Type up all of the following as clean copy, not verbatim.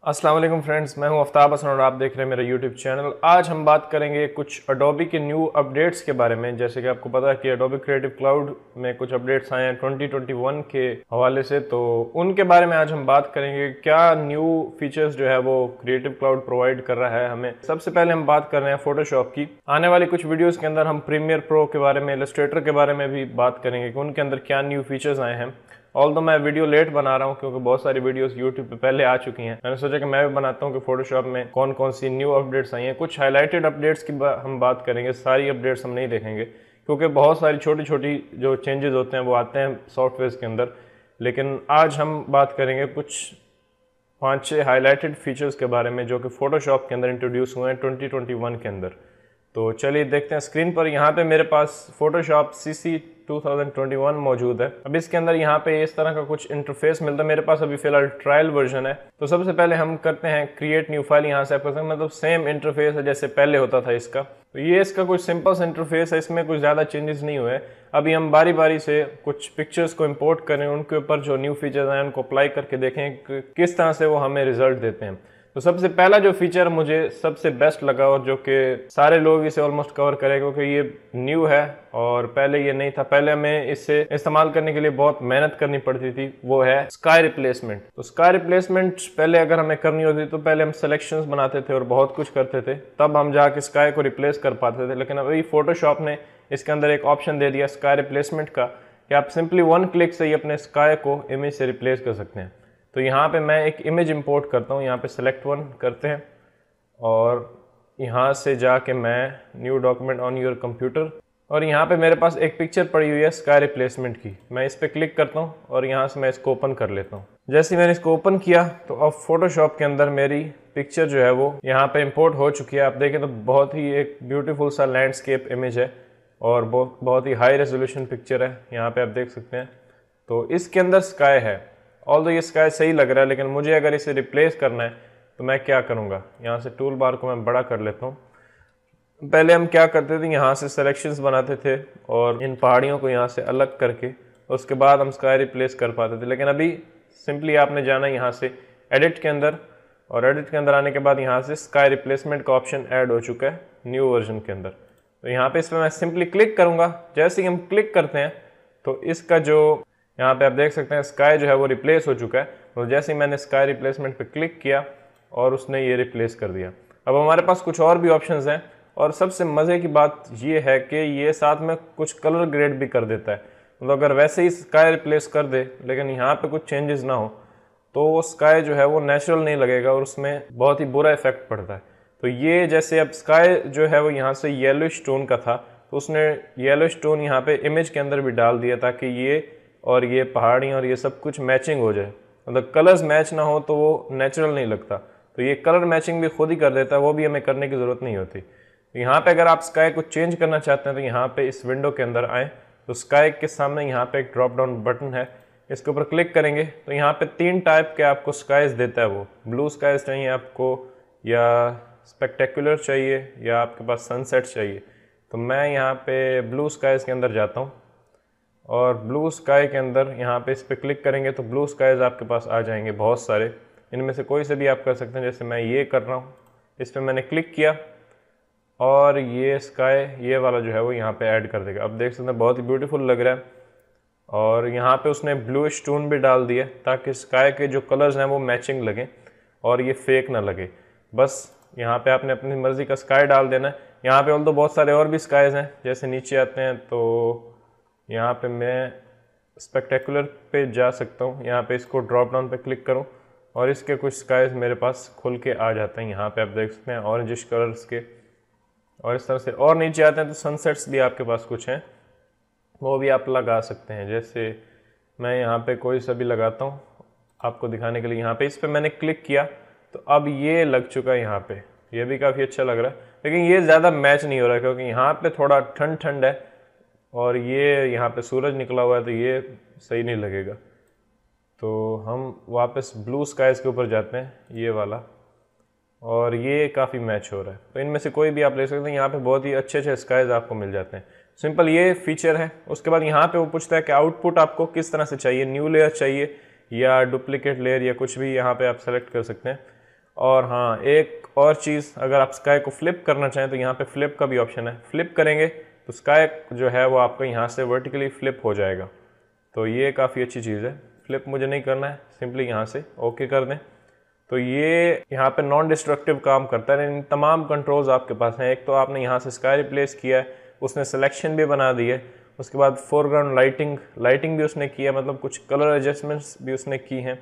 अस्सलाम वालेकुम फ्रेंड्स, मैं हूं आफ्ताब हसन और आप देख रहे हैं मेरा यूट्यूब चैनल। आज हम बात करेंगे कुछ अडोबी के न्यू अपडेट्स के बारे में। जैसे कि आपको पता है कि अडोबी क्रिएटिव क्लाउड में कुछ अपडेट्स आए हैं 2021 के हवाले से, तो उनके बारे में आज हम बात करेंगे। क्या न्यू फीचर्स जो है वो क्रिएटिव क्लाउड प्रोवाइड कर रहा है हमें। सबसे पहले हम बात कर रहे हैं फोटोशॉप की। आने वाली कुछ वीडियोज़ के अंदर हम प्रीमियर प्रो के बारे में, इलस्ट्रेटर के बारे में भी बात करेंगे कि उनके अंदर क्या न्यू फीचर्स आए हैं। ऑल्दो मैं वीडियो लेट बना रहा हूँ क्योंकि बहुत सारी वीडियोस यूट्यूब पे पहले आ चुकी हैं। मैंने सोचा कि मैं भी बनाता हूँ कि फोटोशॉप में कौन कौन सी न्यू अपडेट्स आई हैं। कुछ हाईलाइटेड अपडेट्स की हम बात करेंगे, सारी अपडेट्स हम नहीं देखेंगे क्योंकि बहुत सारी छोटी छोटी जो चेंजेस होते हैं वो आते हैं सॉफ्टवेयर के अंदर। लेकिन आज हम बात करेंगे कुछ 5-6 हाईलाइटेड फीचर्स के बारे में जो कि फोटोशॉप के अंदर इंट्रोड्यूस हुए हैं 2021 के अंदर। तो चलिए देखते हैं स्क्रीन पर। यहाँ पे मेरे पास फोटोशॉप CC 2021 मौजूद है। अब इसके अंदर यहाँ पे इस तरह का कुछ इंटरफेस मिलता है। मेरे पास अभी फिलहाल ट्रायल वर्जन है। तो सबसे पहले हम करते हैं क्रिएट न्यू फाइल। यहाँ से आप कर सकते हैं, मतलब सेम इंटरफेस है जैसे पहले होता था इसका। तो ये इसका कुछ सिंपल सा इंटरफेस है, इसमें कुछ ज़्यादा चेंजेस नहीं हुए। अभी हम बारी बारी से कुछ पिक्चर्स को इम्पोर्ट करें, उनके ऊपर जो न्यू फीचर्स हैं उनको अप्लाई करके देखें कि किस तरह से वो हमें रिजल्ट देते हैं। तो सबसे पहला जो फीचर मुझे सबसे बेस्ट लगा और जो कि सारे लोग इसे ऑलमोस्ट कवर करें क्योंकि ये न्यू है और पहले ये नहीं था। पहले हमें इसे इस्तेमाल करने के लिए बहुत मेहनत करनी पड़ती थी, वो है स्काई रिप्लेसमेंट। तो स्काई रिप्लेसमेंट पहले अगर हमें करनी होती तो पहले हम सिलेक्शंस बनाते थे और बहुत कुछ करते थे, तब हम जाके स्काई को रिप्लेस कर पाते थे। लेकिन अभी फोटोशॉप ने इसके अंदर एक ऑप्शन दे दिया स्काई रिप्लेसमेंट का कि आप सिंपली 1 क्लिक से ही अपने स्काई को इमेज से रिप्लेस कर सकते हैं। तो यहाँ पे मैं एक इमेज इंपोर्ट करता हूँ, यहाँ पे सेलेक्ट वन करते हैं और यहाँ से जाके मैं new document on your computer, और यहाँ पे मेरे पास एक पिक्चर पड़ी हुई है स्काई रिप्लेसमेंट की। मैं इस पर क्लिक करता हूँ और यहाँ से मैं इसको ओपन कर लेता हूँ। जैसे ही मैंने इसको ओपन किया तो अब फोटोशॉप के अंदर मेरी पिक्चर जो है वो यहाँ पे इम्पोर्ट हो चुकी है। आप देखें तो बहुत ही एक ब्यूटीफुल सा लैंडस्केप इमेज है और बहुत ही हाई रेजोल्यूशन पिक्चर है, यहाँ पे आप देख सकते हैं। तो इसके अंदर स्काई है। ऑल्दो ये स्काई सही लग रहा है, लेकिन मुझे अगर इसे रिप्लेस करना है तो मैं क्या करूँगा, यहाँ से टूल बार को मैं बड़ा कर लेता हूँ। पहले हम क्या करते थे, यहाँ से सिलेक्शंस बनाते थे और इन पहाड़ियों को यहाँ से अलग करके उसके बाद हम स्काई रिप्लेस कर पाते थे। लेकिन अभी सिंपली आपने जाना यहाँ से एडिट के अंदर, और एडिट के अंदर आने के बाद यहाँ से स्काई रिप्लेसमेंट का ऑप्शन ऐड हो चुका है न्यू वर्जन के अंदर। तो यहाँ पे इस पर मैं सिंपली क्लिक करूँगा। जैसे ही हम क्लिक करते हैं तो इसका जो यहाँ पे आप देख सकते हैं स्काई जो है वो रिप्लेस हो चुका है। तो जैसे ही मैंने स्काई रिप्लेसमेंट पे क्लिक किया और उसने ये रिप्लेस कर दिया। अब हमारे पास कुछ और भी ऑप्शंस हैं और सबसे मज़े की बात ये है कि ये साथ में कुछ कलर ग्रेड भी कर देता है। मतलब अगर वैसे ही स्काई रिप्लेस कर दे लेकिन यहाँ पे कुछ चेंजेस ना हो तो वो स्काई जो है वो नेचुरल नहीं लगेगा और उसमें बहुत ही बुरा इफेक्ट पड़ता है। तो ये जैसे अब स्काई जो है वो यहाँ से येलो स्टोन का था तो उसने येलो स्टोन यहाँ पे इमेज के अंदर भी डाल दिया ताकि ये और ये पहाड़ी और ये सब कुछ मैचिंग हो जाए। मतलब कलर्स मैच ना हो तो वो नेचुरल नहीं लगता। तो ये कलर मैचिंग भी खुद ही कर देता है, वो भी हमें करने की ज़रूरत नहीं होती। तो यहाँ पे अगर आप स्काई को चेंज करना चाहते हैं तो यहाँ पे इस विंडो के अंदर आएँ तो स्काई के सामने यहाँ पे एक ड्रॉप डाउन बटन है, इसके ऊपर क्लिक करेंगे तो यहाँ पे 3 टाइप के आपको स्काइज देता है। वो ब्लू स्काइज चाहिए आपको, या स्पेक्टेकुलर चाहिए, या आपके पास सनसेट चाहिए। तो मैं यहाँ पे ब्लू स्काइज के अंदर जाता हूँ और ब्लू स्काई के अंदर यहाँ पे इस पर क्लिक करेंगे तो ब्लू स्काइज आपके पास आ जाएंगे बहुत सारे। इनमें से कोई से भी आप कर सकते हैं, जैसे मैं ये कर रहा हूँ। इस पर मैंने क्लिक किया और ये स्काई ये वाला जो है वो यहाँ पे ऐड कर देगा। अब देख सकते हैं बहुत ही ब्यूटीफुल लग रहा है। और यहाँ पे उसने ब्लू स्टोन भी डाल दिया ताकि स्काई के जो कलर्स हैं वो मैचिंग लगें और ये फेक ना लगे। बस यहाँ पे आपने अपनी मर्ज़ी का स्काई डाल देना है। यहाँ पे तो बहुत सारे और भी स्काइज हैं, जैसे नीचे आते हैं तो यहाँ पे मैं स्पेक्टेकुलर पे जा सकता हूँ। यहाँ पे इसको ड्रॉप डाउन पे क्लिक करूँ और इसके कुछ स्काइज मेरे पास खुल के आ जाते हैं। यहाँ पे आप देख सकते हैं ऑरेंजिश कलर्स के, और इस तरह से और नीचे आते हैं तो सनसेट्स भी आपके पास कुछ हैं, वो भी आप लगा सकते हैं। जैसे मैं यहाँ पे कोई सा भी लगाता हूँ आपको दिखाने के लिए। यहाँ पे इस पर मैंने क्लिक किया तो अब ये लग चुका है यहाँ पे, ये भी काफ़ी अच्छा लग रहा है। लेकिन ये ज़्यादा मैच नहीं हो रहा है क्योंकि यहाँ पे थोड़ा ठंड ठंड है और ये यहाँ पे सूरज निकला हुआ है तो ये सही नहीं लगेगा। तो हम वापस ब्लू स्काइज के ऊपर जाते हैं, ये वाला, और ये काफ़ी मैच हो रहा है। तो इनमें से कोई भी आप ले सकते हैं। यहाँ पे बहुत ही अच्छे अच्छे स्काइज आपको मिल जाते हैं। सिंपल ये फीचर है। उसके बाद यहाँ पे वो पूछता है कि आउटपुट आपको किस तरह से चाहिए, न्यू लेयर चाहिए या डुप्लीकेट लेयर या कुछ भी, यहाँ पे आप सेलेक्ट कर सकते हैं। और हाँ, एक और चीज़, अगर आप स्काई को फ्लिप करना चाहें तो यहाँ पे फ्लिप का भी ऑप्शन है। फ्लिप करेंगे तो स्काई जो है वो आपका यहाँ से वर्टिकली फ्लिप हो जाएगा। तो ये काफ़ी अच्छी चीज़ है। फ्लिप मुझे नहीं करना है, सिंपली यहाँ से ओके कर दें तो ये यहाँ पे नॉन डिस्ट्रक्टिव काम करता है। इन तमाम कंट्रोल्स आपके पास हैं। एक तो आपने यहाँ से स्काई रिप्लेस किया है, उसने सिलेक्शन भी बना दी है, उसके बाद फोरग्राउंड लाइटिंग भी उसने किया, मतलब कुछ कलर एडजस्टमेंट्स भी उसने की हैं।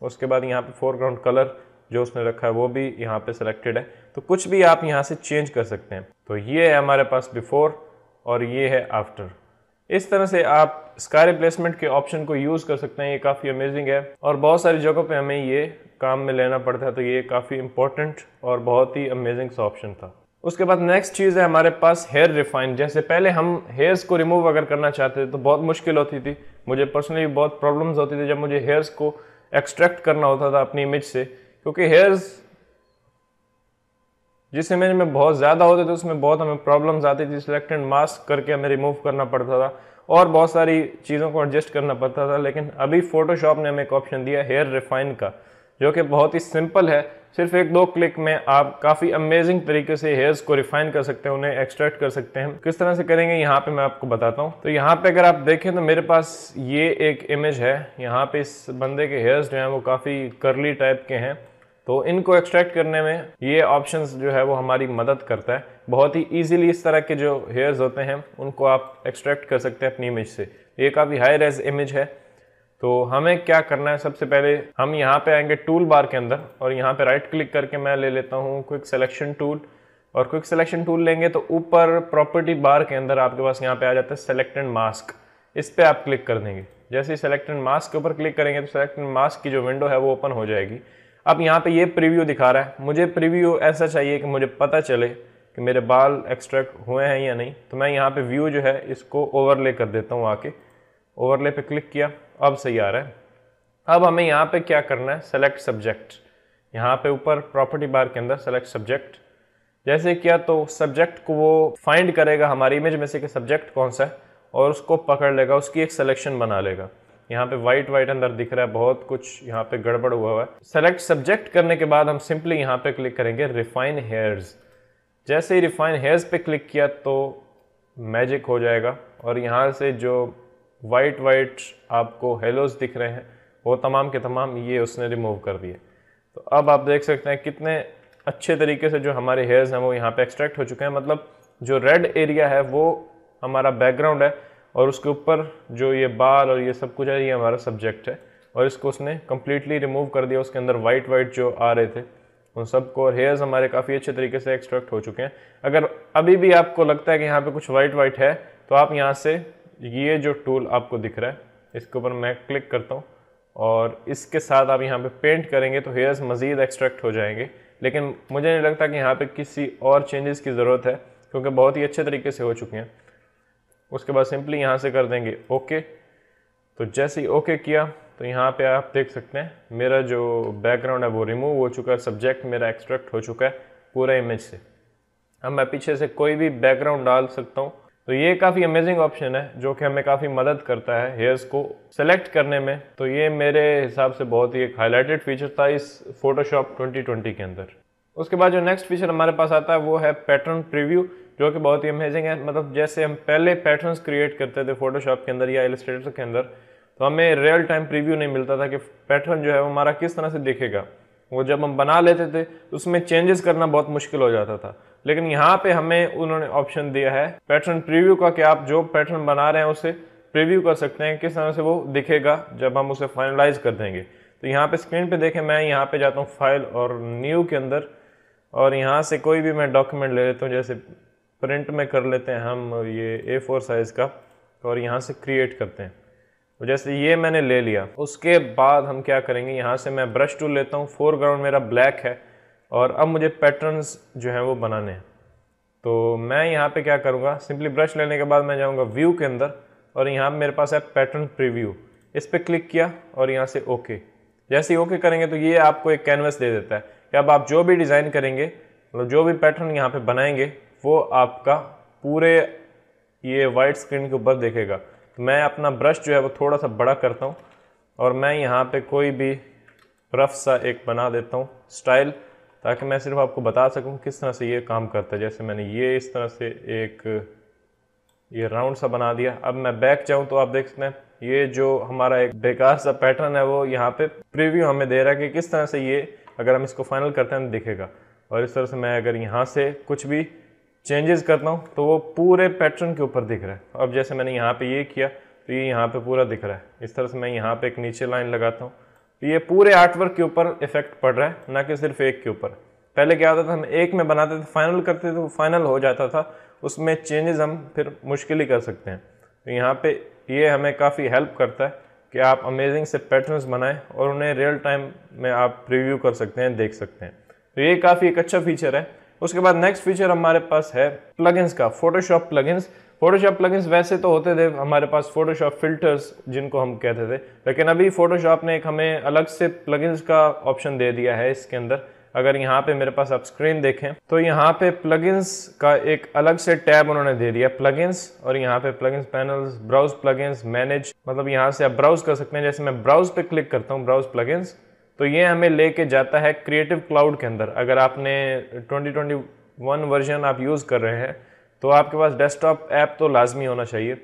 उसके बाद यहाँ पे फोरग्राउंड कलर जो उसने रखा है वो भी यहाँ पे सिलेक्टेड है। तो कुछ भी आप यहाँ से चेंज कर सकते हैं। तो ये है हमारे पास बिफोर और ये है आफ्टर। इस तरह से आप स्काई रिप्लेसमेंट के ऑप्शन को यूज़ कर सकते हैं। ये काफ़ी अमेजिंग है और बहुत सारी जगहों पे हमें ये काम में लेना पड़ता है, तो ये काफ़ी इंपॉर्टेंट और बहुत ही अमेजिंग सा ऑप्शन था। उसके बाद नेक्स्ट चीज़ है हमारे पास हेयर रिफाइन। जैसे पहले हम हेयर्स को रिमूव अगर करना चाहते थे तो बहुत मुश्किल होती थी, मुझे पर्सनली बहुत प्रॉब्लम्स होती थी जब मुझे हेयर्स को एक्सट्रैक्ट करना होता था अपनी इमेज से, क्योंकि हेयर्स जिस इमेज में बहुत ज़्यादा होते थे उसमें बहुत हमें प्रॉब्लम्स आती थी। सिलेक्ट एंड मास्क करके हमें रिमूव करना पड़ता था और बहुत सारी चीज़ों को एडजस्ट करना पड़ता था। लेकिन अभी फोटोशॉप ने हमें एक ऑप्शन दिया हेयर रिफाइन का, जो कि बहुत ही सिंपल है। सिर्फ 1-2 क्लिक में आप काफ़ी अमेजिंग तरीके से हेयर्स को रिफाइन कर सकते हैं, उन्हें एक्सट्रैक्ट कर सकते हैं। किस तरह से करेंगे यहाँ पे मैं आपको बताता हूँ। तो यहाँ पे अगर आप देखें तो मेरे पास ये एक इमेज है। यहाँ पे इस बंदे के हेयर्स जो हैं वो काफ़ी कर्ली टाइप के हैं, तो इनको एक्सट्रैक्ट करने में ये ऑप्शंस जो है वो हमारी मदद करता है। बहुत ही इजीली इस तरह के जो हेयर्स होते हैं उनको आप एक्सट्रैक्ट कर सकते हैं अपनी इमेज से। ये काफ़ी हाई रेज इमेज है। तो हमें क्या करना है, सबसे पहले हम यहाँ पे आएंगे टूल बार के अंदर और यहाँ पे राइट क्लिक करके मैं ले लेता हूँ क्विक सिलेक्शन टूल। और क्विक सिलेक्शन टूल लेंगे तो ऊपर प्रॉपर्टी बार के अंदर आपके पास यहाँ पे आ जाता है सेलेक्ट एंड मास्क। इस पर आप क्लिक कर देंगे। जैसे ही सेलेक्ट एंड मास्क के ऊपर क्लिक करेंगे तो सेलेक्ट एंड मास्क की जो विंडो है वो ओपन हो जाएगी। अब यहाँ पे ये प्रीव्यू दिखा रहा है, मुझे प्रीव्यू ऐसा चाहिए कि मुझे पता चले कि मेरे बाल एक्सट्रैक्ट हुए हैं या नहीं। तो मैं यहाँ पे व्यू जो है इसको ओवरले कर देता हूँ। आके ओवरले पे क्लिक किया, अब सही आ रहा है। अब हमें यहाँ पे क्या करना है, सेलेक्ट सब्जेक्ट। यहाँ पे ऊपर प्रॉपर्टी बार के अंदर सेलेक्ट सब्जेक्ट जैसे किया तो सब्जेक्ट को वो फाइंड करेगा हमारी इमेज में से कि सब्जेक्ट कौन सा है और उसको पकड़ लेगा, उसकी एक सिलेक्शन बना लेगा। यहाँ पे वाइट अंदर दिख रहा है, बहुत कुछ यहाँ पे गड़बड़ हुआ है। सेलेक्ट सब्जेक्ट करने के बाद हम सिंपली यहाँ पे क्लिक करेंगे रिफाइन हेयर्स। जैसे ही रिफाइन हेयर्स पे क्लिक किया तो मैजिक हो जाएगा और यहाँ से जो वाइट आपको हेलोज दिख रहे हैं वो तमाम के तमाम ये उसने रिमूव कर दिए। तो अब आप देख सकते हैं कितने अच्छे तरीके से जो हमारे हेयर्स हैं वो यहाँ पे एक्सट्रैक्ट हो चुके हैं। मतलब जो रेड एरिया है वो हमारा बैकग्राउंड है और उसके ऊपर जो ये बाल और ये सब कुछ है ये हमारा सब्जेक्ट है और इसको उसने कम्प्लीटली रिमूव कर दिया। उसके अंदर वाइट जो आ रहे थे उन सबको, और हेयर्स हमारे काफ़ी अच्छे तरीके से एक्सट्रैक्ट हो चुके हैं। अगर अभी भी आपको लगता है कि यहाँ पे कुछ वाइट है तो आप यहाँ से ये जो टूल आपको दिख रहा है इसके ऊपर मैं क्लिक करता हूँ और इसके साथ आप यहाँ पे पेंट करेंगे तो हेयर्स मज़ीद एक्सट्रैक्ट हो जाएंगे। लेकिन मुझे नहीं लगता कि यहाँ पे किसी और चेंजेस की ज़रूरत है क्योंकि बहुत ही अच्छे तरीके से हो चुके हैं। उसके बाद सिंपली यहाँ से कर देंगे ओके। तो जैसे ही ओके किया तो यहाँ पे आप देख सकते हैं मेरा जो बैकग्राउंड है वो रिमूव हो चुका है, सब्जेक्ट मेरा एक्सट्रैक्ट हो चुका है पूरा इमेज से। अब मैं पीछे से कोई भी बैकग्राउंड डाल सकता हूँ। तो ये काफ़ी अमेजिंग ऑप्शन है जो कि हमें काफ़ी मदद करता है हेयर्स को सेलेक्ट करने में। तो ये मेरे हिसाब से बहुत ही एक हाईलाइटेड फीचर था इस फोटोशॉप 2020 के अंदर। उसके बाद जो नेक्स्ट फीचर हमारे पास आता है वो है पैटर्न प्रीव्यू, जो कि बहुत ही अमेजिंग है। मतलब जैसे हम पहले पैटर्न्स क्रिएट करते थे फोटोशॉप के अंदर या इलस्ट्रेटर के अंदर तो हमें रियल टाइम प्रीव्यू नहीं मिलता था कि पैटर्न जो है वो हमारा किस तरह से दिखेगा। वो जब हम बना लेते थे उसमें चेंजेस करना बहुत मुश्किल हो जाता था। लेकिन यहाँ पे हमें उन्होंने ऑप्शन दिया है पैटर्न प्रीव्यू का कि आप जो पैटर्न बना रहे हैं उसे प्रीव्यू कर सकते हैं किस तरह से वो दिखेगा जब हम उसे फाइनलाइज कर देंगे। तो यहाँ पे स्क्रीन पे देखें, मैं यहाँ पे जाता हूँ फाइल और न्यू के अंदर और यहाँ से कोई भी मैं डॉक्यूमेंट ले लेता हूँ। जैसे प्रिंट में कर लेते हैं हम ये A4 साइज़ का और यहाँ से क्रिएट करते हैं। तो जैसे ये मैंने ले लिया, उसके बाद हम क्या करेंगे, यहाँ से मैं ब्रश टूल लेता हूँ। फोरग्राउंड मेरा ब्लैक है और अब मुझे पैटर्न्स जो हैं वो बनाने हैं। तो मैं यहाँ पे क्या करूँगा, सिंपली ब्रश लेने के बाद मैं जाऊँगा व्यू के अंदर और यहाँ मेरे पास है पैटर्न प्रीव्यू। इस पर क्लिक किया और यहाँ से ओके। जैसे ही ओके करेंगे तो ये आपको एक कैनवस दे देता है कि अब आप जो भी डिज़ाइन करेंगे, मतलब जो भी पैटर्न यहाँ पे बनाएंगे वो आपका पूरे ये वाइट स्क्रीन के ऊपर दिखेगा। तो मैं अपना ब्रश जो है वो थोड़ा सा बड़ा करता हूँ और मैं यहाँ पे कोई भी रफ सा एक बना देता हूँ स्टाइल ताकि मैं सिर्फ आपको बता सकूं किस तरह से ये काम करता है। जैसे मैंने ये इस तरह से एक ये राउंड सा बना दिया। अब मैं बैक जाऊं तो आप देख सकते हैं ये जो हमारा एक बेकार सा पैटर्न है वो यहाँ पे प्रीव्यू हमें दे रहा है कि किस तरह से ये अगर हम इसको फाइनल करते हैं तो दिखेगा। और इस तरह से मैं अगर यहाँ से कुछ भी चेंजेस करता हूँ तो वो पूरे पैटर्न के ऊपर दिख रहा है। अब जैसे मैंने यहाँ पे ये किया तो ये यहाँ पे पूरा दिख रहा है। इस तरह से मैं यहाँ पे एक नीचे लाइन लगाता हूँ तो ये पूरे आर्टवर्क के ऊपर इफेक्ट पड़ रहा है, ना कि सिर्फ एक के ऊपर। पहले क्या होता था, हम एक में बनाते थे, फाइनल करते थे तो फाइनल हो जाता था, उसमें चेंजेस हम फिर मुश्किल ही कर सकते हैं। तो यहाँ पे ये हमें काफ़ी हेल्प करता है कि आप अमेजिंग से पैटर्न्स बनाएं और उन्हें रियल टाइम में आप प्रीव्यू कर सकते हैं, देख सकते हैं। तो ये काफ़ी एक अच्छा फीचर है। उसके बाद नेक्स्ट फीचर हमारे पास है प्लगइन्स का, फोटोशॉप प्लगइन्स। फोटोशॉप प्लगइन्स वैसे तो होते थे हमारे पास फोटोशॉप फिल्टर्स जिनको हम कहते थे, लेकिन अभी फोटोशॉप ने एक हमें अलग से प्लगइन्स का ऑप्शन दे दिया है इसके अंदर। अगर यहाँ पे मेरे पास आप स्क्रीन देखें तो यहाँ पे प्लगइन्स का एक अलग से टैब उन्होंने दे दिया, प्लगइन्स, और यहाँ पे plugins panels, browse plugins, manage, मतलब यहाँ से आप ब्राउज कर सकते हैं। जैसे मैं ब्राउज पे क्लिक करता हूँ, ब्राउज प्लगइन्स, तो ये हमें लेके जाता है क्रिएटिव क्लाउड के अंदर। अगर आपने 2021 वर्जन आप यूज़ कर रहे हैं तो आपके पास डेस्कटॉप ऐप तो लाजमी होना चाहिए।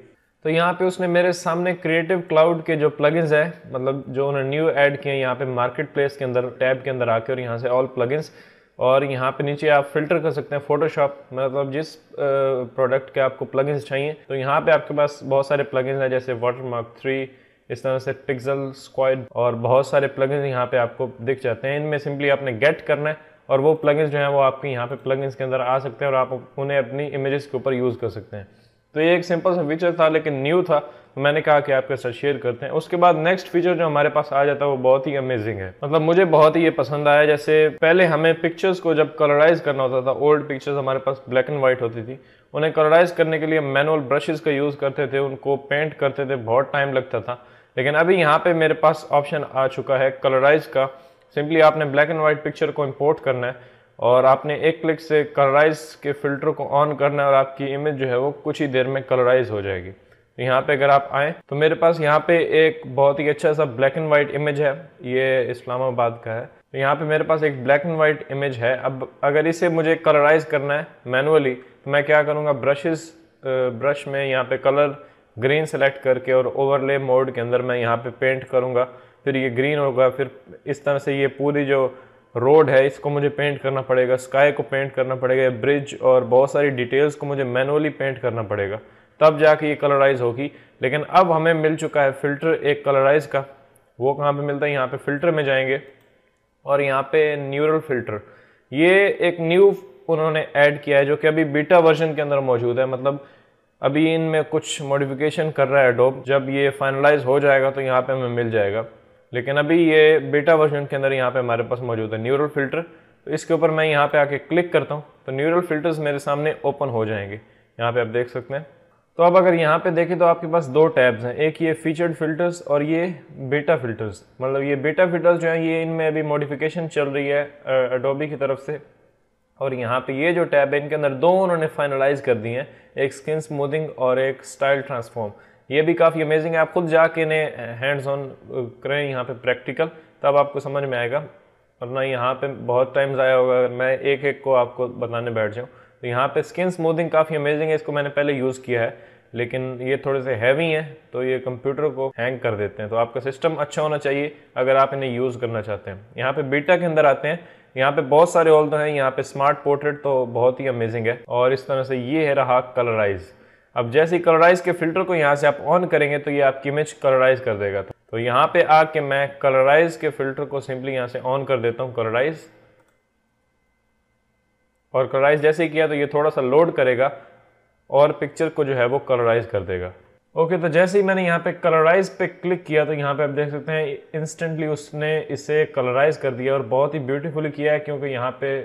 तो यहाँ पे उसने मेरे सामने क्रिएटिव क्लाउड के जो प्लगइन्स है, मतलब जो उन्होंने न्यू ऐड किए हैं यहाँ पे मार्केट प्लेस के अंदर टैब के अंदर आके, और यहाँ से ऑल प्लगइन्स, और यहाँ पे नीचे आप फिल्टर कर सकते हैं फोटोशॉप, मतलब जिस प्रोडक्ट के आपको प्लगइन्स चाहिए। तो यहाँ पे आपके पास बहुत सारे प्लगइन्स हैं, जैसे वाटरमार्क 3, इस तरह से पिक्सल स्क्वाड, और बहुत सारे प्लगइन्स यहाँ पे आपको दिख जाते हैं। इनमें सिंपली आपने गेट करना है और वो प्लगइन्स जो हैं वो आपके यहाँ पे प्लगइन्स के अंदर आ सकते हैं और आप उन्हें अपनी इमेजेस के ऊपर यूज़ कर सकते हैं। तो ये एक सिंपल सा फीचर था लेकिन न्यू था, तो मैंने कहा कि आपके साथ शेयर करते हैं। उसके बाद नेक्स्ट फीचर जो हमारे पास आ जाता है वो बहुत ही अमेजिंग है, मतलब मुझे बहुत ही ये पसंद आया। जैसे पहले हमें पिक्चर्स को जब कलराइज करना होता था, ओल्ड पिक्चर्स हमारे पास ब्लैक एंड व्हाइट होती थी, उन्हें कलराइज करने के लिए मैनुअल ब्रशेस का यूज़ करते थे, उनको पेंट करते थे, बहुत टाइम लगता था। लेकिन अभी यहाँ पे मेरे पास ऑप्शन आ चुका है कलराइज का। सिंपली आपने ब्लैक एंड व्हाइट पिक्चर को इंपोर्ट करना है और आपने एक क्लिक से कलराइज के फिल्टर को ऑन करना है और आपकी इमेज जो है वो कुछ ही देर में कलराइज हो जाएगी। तो यहाँ पे अगर आप आए तो मेरे पास यहाँ पे एक बहुत ही अच्छा सा ब्लैक एंड व्हाइट इमेज है, ये इस्लामाबाद का है। तो यहाँ पे मेरे पास एक ब्लैक एंड व्हाइट इमेज है। अब अगर इसे मुझे कलराइज करना है मैनुअली तो मैं क्या करूँगा, ब्रश में यहाँ पे कलर ग्रीन सेलेक्ट करके और ओवरले मोड के अंदर मैं यहाँ पे पेंट करूँगा, फिर ये ग्रीन होगा, फिर इस तरह से ये पूरी जो रोड है इसको मुझे पेंट करना पड़ेगा, स्काई को पेंट करना पड़ेगा, ब्रिज और बहुत सारी डिटेल्स को मुझे मैनुअली पेंट करना पड़ेगा, तब जाके ये कलराइज होगी। लेकिन अब हमें मिल चुका है फिल्टर एक कलराइज का। वो कहाँ पे मिलता है, यहाँ पे फिल्टर में जाएंगे और यहाँ पे न्यूरल फिल्टर, ये एक न्यू उन्होंने ऐड किया है जो कि अभी बीटा वर्जन के अंदर मौजूद है। मतलब अभी इनमें कुछ मॉडिफिकेशन कर रहा है एडोब, जब ये फाइनलाइज हो जाएगा तो यहाँ पे हमें मिल जाएगा। लेकिन अभी ये बीटा वर्जन के अंदर यहाँ पे हमारे पास मौजूद है न्यूरल फिल्टर। तो इसके ऊपर मैं यहाँ पे आके क्लिक करता हूँ तो न्यूरल फिल्टर्स मेरे सामने ओपन हो जाएंगे, यहाँ पे आप देख सकते हैं। तो अब अगर यहाँ पे देखें तो आपके पास दो टैब्स हैं, एक ये फीचर्ड फिल्टर्स और ये बीटा फिल्टर्स। मतलब ये बीटा फिल्टर्स जो है ये इनमें अभी मॉडिफिकेशन चल रही है एडोबी की तरफ से, और यहाँ पे ये जो टैब है इनके अंदर दो उन्होंने फाइनलाइज कर दी हैं, एक स्किन स्मूथिंग और एक स्टाइल ट्रांसफॉर्म। ये भी काफ़ी अमेजिंग है, आप खुद जाके इन्हें हैंड्स ऑन करें यहाँ पे प्रैक्टिकल, तब आपको समझ में आएगा, वरना यहाँ पे बहुत टाइम ज़ाया होगा अगर मैं एक एक को आपको बताने बैठ जाऊँ। तो यहाँ पे स्किन स्मूथिंग काफ़ी अमेजिंग है, इसको मैंने पहले यूज़ किया है, लेकिन ये थोड़े से हैवी हैं तो ये कंप्यूटर को हैंग कर देते हैं। तो आपका सिस्टम अच्छा होना चाहिए अगर आप इन्हें यूज़ करना चाहते हैं। यहाँ पे बीटा के अंदर आते हैं, यहाँ पे बहुत सारे ऑल्टो हैं। यहाँ पे स्मार्ट पोर्ट्रेट तो बहुत ही अमेजिंग है, और इस तरह से ये है रहा कलराइज। अब जैसे ही कलराइज के फिल्टर को यहाँ से आप ऑन करेंगे तो ये आपकी इमेज कलराइज कर देगा। तो यहाँ पे आके मैं कलराइज के फिल्टर को सिंपली यहाँ से ऑन कर देता हूँ, कलराइज, और कलराइज जैसे ही किया तो ये थोड़ा सा लोड करेगा और पिक्चर को जो है वो कलराइज कर देगा। ओके, तो जैसे ही मैंने यहाँ पे कलराइज पे क्लिक किया तो यहाँ पे आप देख सकते हैं इंस्टेंटली उसने इसे कलराइज कर दिया, और बहुत ही ब्यूटीफुली किया है, क्योंकि यहाँ पे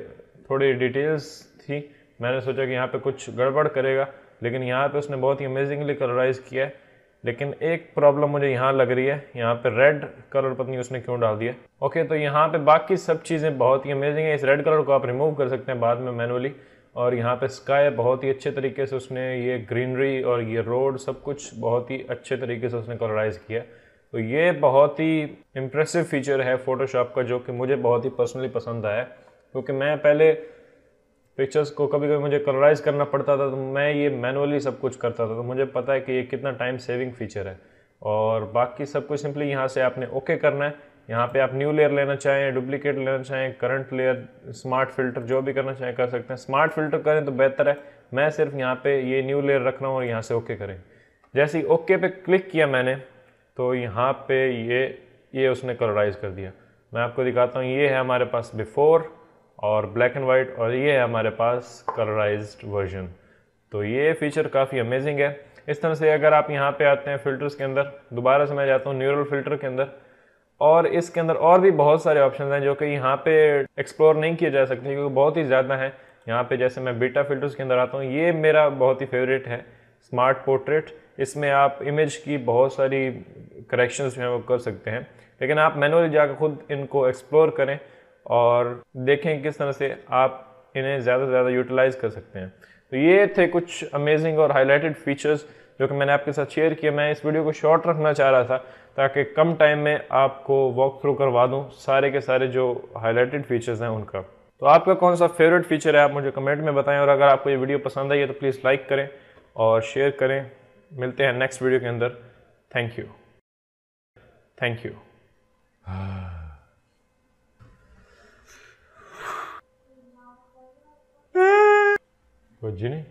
थोड़ी डिटेल्स थी। मैंने सोचा कि यहाँ पे कुछ गड़बड़ करेगा, लेकिन यहाँ पे उसने बहुत ही अमेजिंगली कलराइज किया है। लेकिन एक प्रॉब्लम मुझे यहाँ लग रही है, यहाँ पे रेड कलर पता नहीं उसने क्यों डाल दिया। ओके, तो यहाँ पे बाकी सब चीज़ें बहुत ही अमेजिंग है। इस रेड कलर को आप रिमूव कर सकते हैं बाद में मैनुअली, और यहाँ पे स्काई बहुत ही अच्छे तरीके से उसने, ये ग्रीनरी और ये रोड सब कुछ बहुत ही अच्छे तरीके से उसने कलराइज किया। तो ये बहुत ही इम्प्रेसिव फीचर है फोटोशॉप का, जो कि मुझे बहुत ही पर्सनली पसंद आया। क्योंकि मैं पहले पिक्चर्स को कभी कभी मुझे कलराइज करना पड़ता था, तो मैं ये मैनुअली सब कुछ करता था, तो मुझे पता है कि ये कितना टाइम सेविंग फीचर है। और बाकी सब कुछ सिंपली यहाँ से आपने ओके करना है। यहाँ पे आप न्यू लेयर लेना चाहें, डुप्लीकेट लेना चाहें, करंट लेयर, स्मार्ट फिल्टर, जो भी करना चाहें कर सकते हैं। स्मार्ट फिल्टर करें तो बेहतर है। मैं सिर्फ यहाँ पे ये न्यू लेयर रख रहा हूँ और यहाँ से ओके करें। जैसे ही ओके पे क्लिक किया मैंने, तो यहाँ पे ये उसने कलराइज कर दिया। मैं आपको दिखाता हूँ, ये है हमारे पास बिफोर और ब्लैक एंड वाइट, और ये है हमारे पास कलराइज्ड वर्जन। तो ये फीचर काफ़ी अमेजिंग है। इस तरह से अगर आप यहाँ पे आते हैं फिल्टर्स के अंदर, दोबारा से मैं जाता हूँ न्यूरल फिल्टर के अंदर, और इसके अंदर और भी बहुत सारे ऑप्शन हैं जो कि यहाँ पे एक्सप्लोर नहीं किए जा सकते क्योंकि बहुत ही ज़्यादा है। यहाँ पे जैसे मैं बीटा फिल्टर्स के अंदर आता हूँ, ये मेरा बहुत ही फेवरेट है, स्मार्ट पोर्ट्रेट। इसमें आप इमेज की बहुत सारी करेक्शंस जो हैं वो कर सकते हैं, लेकिन आप मैनुअली जाकर खुद इनको एक्सप्लोर करें और देखें किस तरह से आप इन्हें ज़्यादा से ज़्यादा यूटिलाइज कर सकते हैं। तो ये थे कुछ अमेजिंग और हाईलाइटेड फीचर्स जो कि मैंने आपके साथ शेयर किया। मैं इस वीडियो को शॉर्ट रखना चाह रहा था ताकि कम टाइम में आपको वॉक थ्रू करवा दूं सारे के सारे जो हाईलाइटेड फीचर्स हैं उनका। तो आपका कौन सा फेवरेट फीचर है आप मुझे कमेंट में बताएं, और अगर आपको ये वीडियो पसंद आई है तो प्लीज़ लाइक करें और शेयर करें। मिलते हैं नेक्स्ट वीडियो के अंदर। Thank you, thank you. कुछ नहीं।